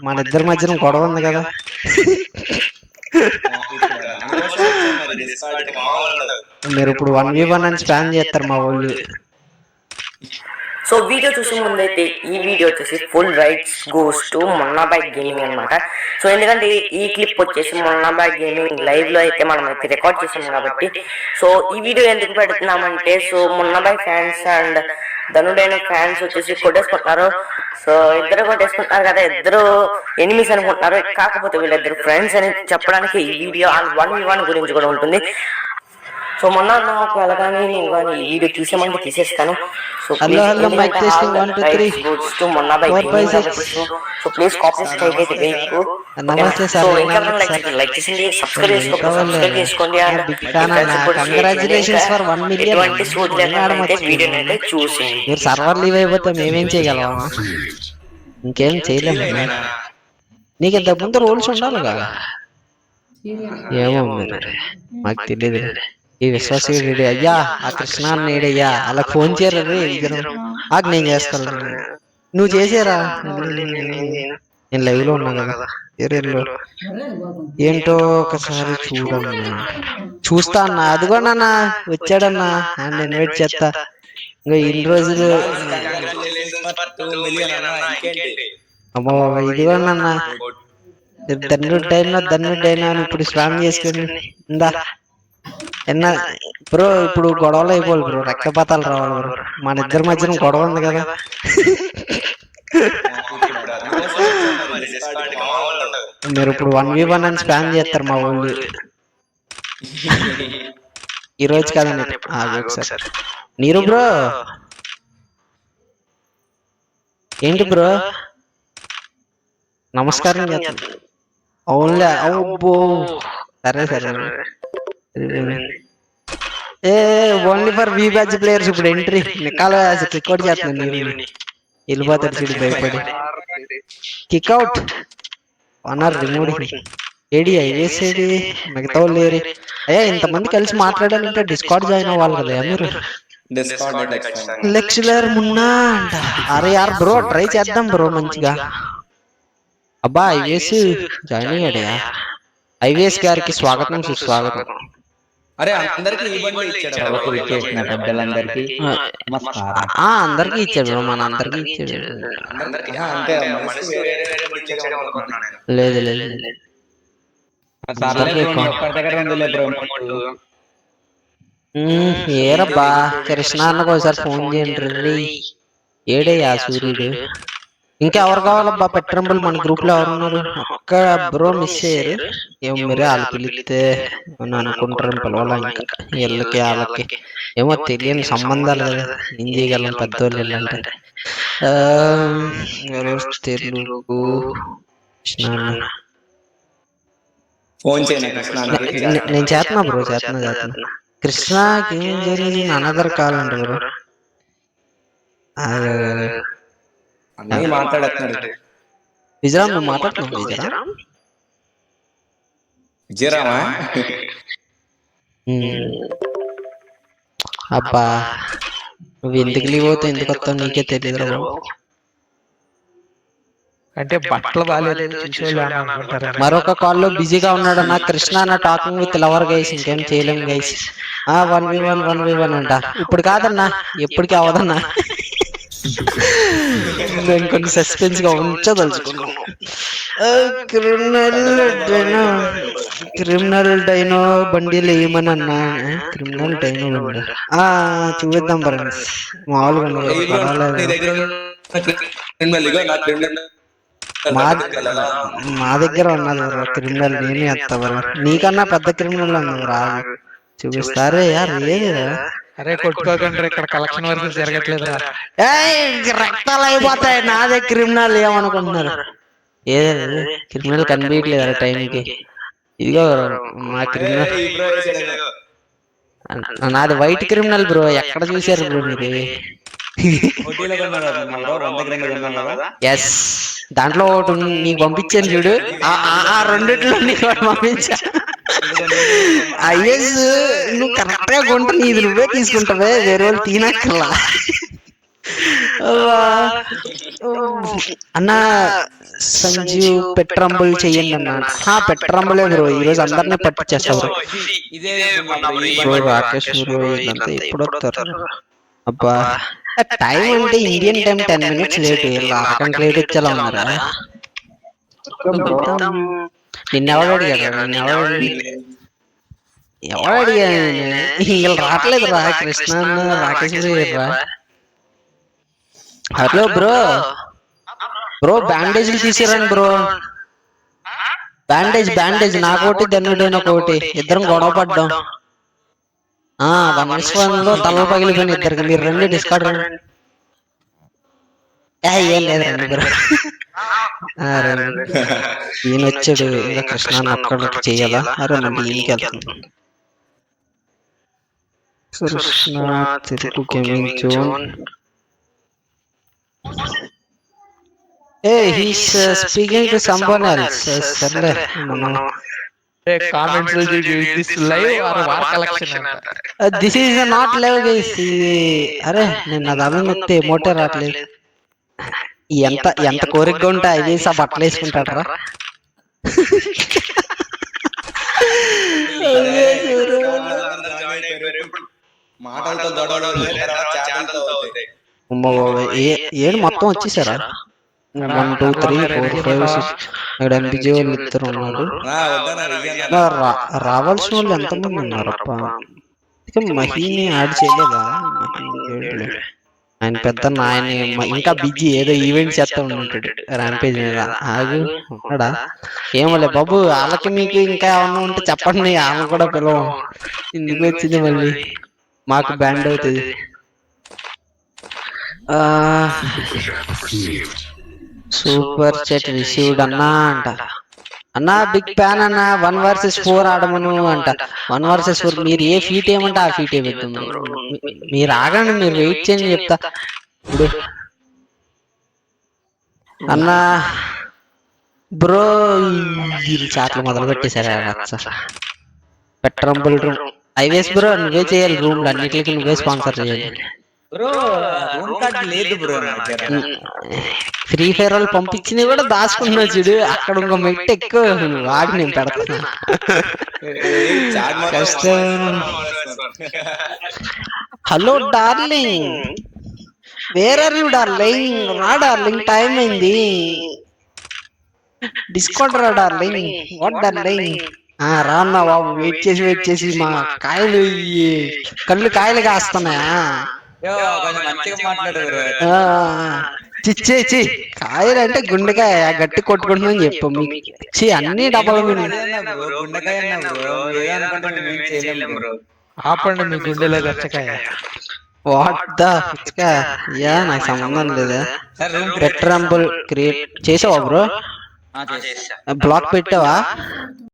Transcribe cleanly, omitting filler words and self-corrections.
మన ఇద్దరి మధ్యన గొడవ ఉంది కదా. మీరు ఇప్పుడు 1v1 అని స్పాన్ చేస్తారు మా వాళ్ళు. సో వీడియో చూసే ముందైతే ఈ వీడియో వచ్చేసి full rights goes to Monnabhai gaming అనమాట. సో ఎందుకంటే ఈ క్లిప్ వచ్చేసి మొన్నాబాయ్ గేమింగ్ లైవ్ లో అయితే మనం అయితే రికార్డ్ చేసాం కాబట్టి. సో ఈ వీడియో ఎందుకు పెడుతున్నామంటే, so Munnabhai fans and ధనుడైన fans వచ్చేసి కొట్టేసుకుంటున్నారు. సో ఇద్దరు కొట్టేసుకుంటున్నారు కదా, ఇద్దరు ఎనిమిస్ అనుకుంటున్నారు. కాకపోతే వీళ్ళిద్దరు ఫ్రెండ్స్ అని చెప్పడానికి ఈ వీడియో 1v1 గురించి కూడా ఉంటుంది. సో మొన్న నాకు వెళ్ళగానే నేను కానీ ఈ వీడియో తీసేమంటే తీసేస్తాను. సో ప్లీజ్ కాపీ అయితే వేయకు. సో ఇంకా లైక్ చేసింది, సబ్స్క్రైబ్ చేసుకోండి. ఎటువంటి సూచన లేకుండా వీడియోని అయితే చూసి మీరు సర్వర్ లీవ్ అయిపోతే మేమేం చేయగలం? ఇంకేం చేయలేము. నీకు ఇంత ముందు రూల్స్ ఉండాలి కదా. ఏమో మాకు తెలియదు. ఈ విశ్వాస అయ్యా ఆ కృష్ణ నేడయ్యా అలా ఫోన్ చేయరు. ఆకు నేను చేస్తాను, నువ్వు చేసేరా. నేను లైవ్ లో ఉన్నా కదా. ఏంటో ఒకసారి చూడన్నా, చూస్తా అన్నా. అదిగో నాన్న వచ్చాడన్నా, నేను వెయిట్ చేస్తా. ఇంకా ఇన్ని రోజులు అమ్మో ఇదిగో నాన్న ధన్యుడైనా ఇప్పుడు స్వామి చేసుకుని ఇందా ఎన్నా బ్రో. ఇప్పుడు గొడవలు అయిపోవాలి బ్రో, రక్తపాతాలు రావాలి బ్రో. మన ఇద్దరి మధ్యన గొడవ ఉంది కదా. మీరు ఇప్పుడు 1v1 అని స్పాన్ చేస్తారు మా వాళ్ళు. ఈ రోజు కాదండి ఒకసారి. నీరు బ్రో ఏంటి బ్రో నమస్కారం చేస్తాను. అవునులే అబ్బో సరే సరే. ఏ only for v batch players. ఇప్పుడు ఎంట్రీ నికాల కిక్అవుట్ చేస్తున్నాను. నీరు వెళ్ళిపోతాడు చూడు భయపడి. కిక్అవుట్ ఆనర్ రిమూవింగ్ ఏడి ఐవేసేది. మిగతా వాళ్ళు లేరు. అయ్యా ఇంతమంది కలిసి మాట్లాడాలంటే డిస్కార్డ్ జాయిన్ అవ్వాలి కదా మీరు. లెక్చరర్ మున్నా అంట. అరే యార్ బ్రో ట్రై చేద్దాం బ్రో మంచిగా. అబ్బా ఐవేస్ జాయిన్ అయ్యాడయా. ఐవేస్ గారికి స్వాగతం సుస్వాగతం. అరే అందరికి అందరికి ఇచ్చాడు బ్రో, మన అందరికి ఇచ్చాడు. లేదు లేదు ఏరబ్బా కృష్ణ అన్నకు ఒకసారి ఫోన్ చేయండి. ఏడయ్యా సూర్యుడు. ఇంకా ఎవరు కావాలబ్బా పెట్టరంబుల్ మన గ్రూప్ లో ఎవరున్నారు? ఒక్క బ్రో మిస్ అయ్యారు. ఏమో మీరే వాళ్ళు పిలిస్తే అనుకుంటారు పిలవాల. ఇంకా వీళ్ళకి వాళ్ళకి ఏమో తెలియని సంబంధాలు కదా, ఏం చేయగలం పెద్దోళ్ళు వెళ్ళాలంటే. తెలుగు నేను చేస్తున్నా బ్రో, చేస్తున్నా. కృష్ణకి ఏం జరిగింది అనదర్ కాల్ అంట బ్రో. మాట్లాడుతున్నాడు విజయరామ్, నువ్వు మాట్లాడుతున్నావు విజయరామ్. అబ్బా నువ్వు ఎందుకు లీవ్ అవుతావు, ఎందుకు వస్తావు నీకే తెలియదు రా బాబు. అంటే బట్టలు బాగాలేదు. మరొక కాల్లో బిజీగా ఉన్నాడు అన్న కృష్ణ అన్న. Talking with lover guys. ఇంకేం చేయలేం గైస్. 1v1 అంట. ఇప్పుడు కాదన్నా, ఎప్పటికీ అవదన్నా. నేను కొన్ని సస్పెన్స్ గా ఉంచదలుచుకున్నాను. క్రిమినల్ డైనో బండిలు వేయమని అన్నా. క్రిమినల్ డైనో బండి చూపిద్దాం ఫ్రెండ్స్. మామూలుగా మా దగ్గర ఉన్నది క్రిమినల్. నేను ఎత్తవరు నీకన్నా పెద్ద క్రిమినల్ అన్నది రా చూపిస్తారే యార్. అరే కొట్టుకోకండి, ఇక్కడ కలెక్షన్ వరకు జరగట్లేదు. రక్తాలు అయిపోతాయి. నాదే క్రిమినల్ ఏమనుకుంటున్నారు? ఏది క్రిమినల్ కనిపించట్లేదు టైంకి. ఇదిగో మా క్రిమినల్ నాది వైట్ క్రిమినల్ బ్రో. ఎక్కడ చూసారు బ్రో మీరు? ఎస్ దాంట్లో ఒకటి నీకు పంపించాను చూడు. ఆ రెండిట్లో నీకు పంపించా. ఐఎస్ నువ్వు కరెక్ట్ గా కొంటా, నీది నువ్వే తీసుకుంటావే, వేరే వాళ్ళు తినక్కర్లా. అన్న సంజీవ్ పెట్రంబుల్ చెయ్యండి అన్న. పెట్రంబులే బ్రో, ఈ రోజు అందరినీ పట్టించేస్తా బ్రో. ఇదే బ్రో రాకేష్ బ్రో వీళ్ళంతా ఎప్పుడు వస్తారు? అబ్బా టైం అంటే ఇండియన్ టైం 10 minutes లేట్, అరగంట లేట్ వచ్చేలా ఉన్నారా? నిన్నెవడు అడిగాడు? ఎవడు అడిగాడు? వీళ్ళు రావట్లేదు రా, కృష్ణ అన్న రాకేష్ రా. హలో బ్రో, బ్యాండేజ్లు తీసిరండి బ్రో. బ్యాండేజ్ నాకోటి దన్నుడైన ఒకటి, ఇద్దరం గొడవ పడ్డాం. 1v1 లో తలలు పగిలిపోయిన ఇద్దరికి. మీరు రండి డిస్కార్డ్ రండి. ఏం లేదు రండి బ్రో. ఈయన వచ్చాడు, ఇంకా కృష్ణ ఒక్కడికి చెయ్యాలా? అరే మళ్ళీ ఈయనకి వెళ్తుంది. Krishna Telugu gaming zone. he's speaking to someone else. సర్లే మనం comments this live are war collection. This is not live guys. అరే నేను అది అభినొత్తే మోటే రావట్లేదు. ఎంత కోరికగా ఉంటే ఐవేసి ఆ బట్టలు వేసుకుంటాడరా. ఏడు మొత్తం వచ్చేసారా? 1 2 3 4 5 6 ఇక్కడ ఎంబీజీ వాళ్ళు ఇద్దరు ఉన్నారు. రావాల్సిన వాళ్ళు ఎంతమంది ఉన్నారప్ప? మహీని యాడ్ చేయలేదా? ఆయన పెద్ద ఆయన ఇంకా బిజీ, ఏదో ఈవెంట్ చేస్తా ఉంటాడు ర్యాంపేజ్ మీద. ఆగు ఉన్నాడా? ఏమోలే బాబు, వాళ్ళకి మీకు ఇంకా ఏమన్నా ఉంటే చెప్పండి, ఆమె కూడా పిలవ. ఎందుకు వచ్చింది మళ్ళీ? మాకు బ్యాండ్ అవుతుంది. సూపర్ చాట్ రిసీవ్డ్ అన్నా అంట. అన్నా బిగ్ ఫ్యాన్ అన్న. 1 vs 4 ఆడమను అంట. 1 vs 4 మీరు ఏ ఫీట్ ఏమంటే ఆ ఫీట్ పెద్దాం. మీరు ఆగండి, మీరు వెయిట్ చేయండి చెప్తా. ఇప్పుడు అన్నా బ్రో చాట్లు మొదలు పెట్టేశారా? పెట్రంబుల్ రూమ్ ఐవేస్ బ్రో, నువ్వే చేయాలి. రూమ్లు అన్నిటికీ నువ్వే స్పాన్సర్ చేయాలి. ఫ్రీ ఫైర్ వాళ్ళు పంపించింది కూడా దాచుకున్నా చూడు, అక్కడ ఇంకో మెట్టు ఎక్కువ వాడి నేను పెడతాను. Hello darling, where are you darling? రా డార్లింగ్, టైం అయింది. డిస్కౌంట్ రా డార్లింగ్. What darling? రా అన్నా బాబు, వెయిట్ చేసి మా కాయలు కళ్ళు కాయలు కాస్తున్నాయా? చిచ్చేచి కాయలు అంటే గుండెకాయ గట్టి కొట్టుకుంటుందని చెప్పు. మీకు అన్ని డబ్బులు ఆపండి మీ గుండెలో గచ్చకాయ. వాట్ ద యా, నాకు సంబంధం లేదా. పెట్రంబుల్ క్రియేట్ చేసావా బ్రో? బ్లాక్ పెట్టావా?